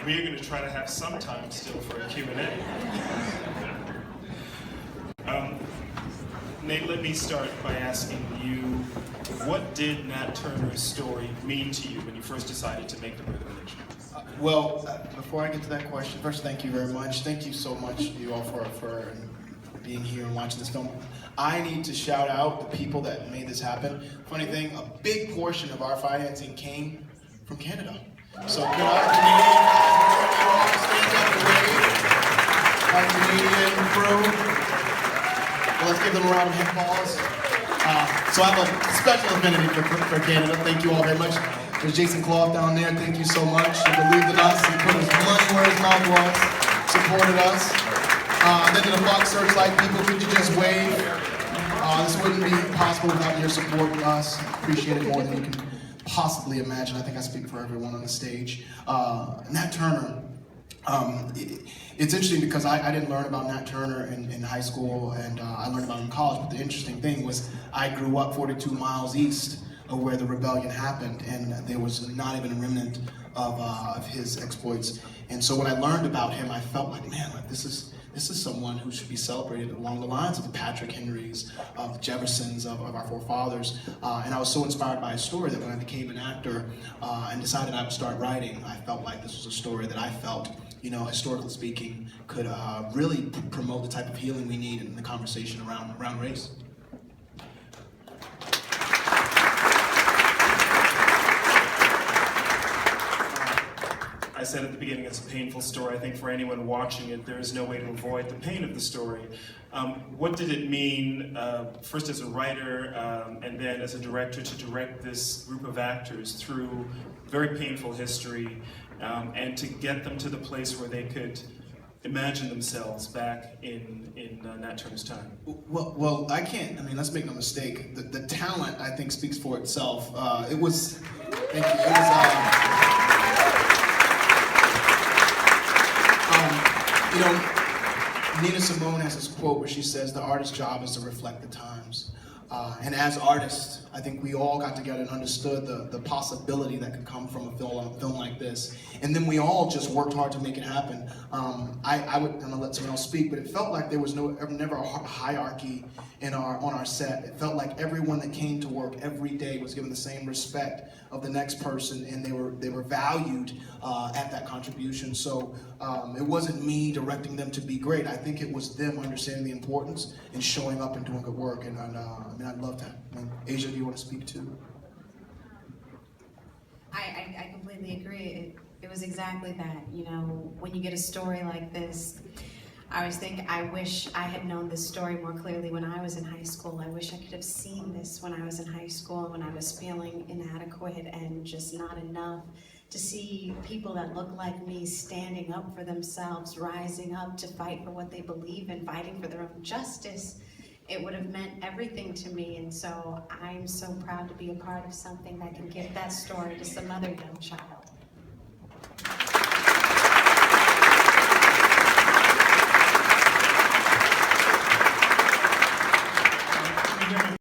We are going to try to have some time still for a Q&A. Nate, let me start by asking you, what did Nat Turner's story mean to you when you first decided to make the Birth of a Nation? Before I get to that question, first, thank you very much. Thank you so much, you all, for being here and watching this film. I need to shout out the people that made this happen. Funny thing, a big portion of our financing came from Canada. So can our Canadian guys stand up and wave? Our Canadian crew. Well, let's give them a round of applause. So I have a special affinity for Canada. Thank you all very much. There's Jason Clough down there. Thank you so much. He believed in us. He put his money where his mouth was. Supported us. Then to the Fox Searchlight people, could you just wave? This wouldn't be possible without your support with us. Appreciate it more than you can possibly imagine. I think I speak for everyone on the stage. Nat Turner. It's interesting because I didn't learn about Nat Turner in high school, and I learned about him in college, but the interesting thing was I grew up 42 miles east of where the rebellion happened, and there was not even a remnant of his exploits. And so when I learned about him, I felt like, man, like this is someone who should be celebrated along the lines of the Patrick Henrys, of the Jeffersons, of our forefathers. And I was so inspired by his story that when I became an actor and decided I would start writing, I felt like this was a story that I felt, historically speaking, could really promote the type of healing we need in the conversation around race. I said at the beginning it's a painful story. I think for anyone watching it, there is no way to avoid the pain of the story. What did it mean, first as a writer and then as a director, to direct this group of actors through very painful history and to get them to the place where they could imagine themselves back in Nat Turner's time? Well, I can't. I mean, let's make no mistake. The talent, I think, speaks for itself. Thank you. Nina Simone has this quote where she says, the artist's job is to reflect the times. And as artists, I think we all got together and understood the possibility that could come from a film like this. And then we all just worked hard to make it happen. I'm gonna let someone else speak, but it felt like there was never a hierarchy on our set. It felt like everyone that came to work every day was given the same respect of the next person, and they were valued at that contribution. So it wasn't me directing them to be great. I think it was them understanding the importance and showing up and doing good work. And I'd love that. Asia, do you want to speak too? I completely agree. It was exactly that. When you get a story like this, I always think, I wish I had known this story more clearly when I was in high school. I wish I could have seen this when I was in high school, when I was feeling inadequate and just not enough. To see people that look like me standing up for themselves, rising up to fight for what they believe in, fighting for their own justice, it would have meant everything to me. And so I'm so proud to be a part of something that can give that story to some other young child.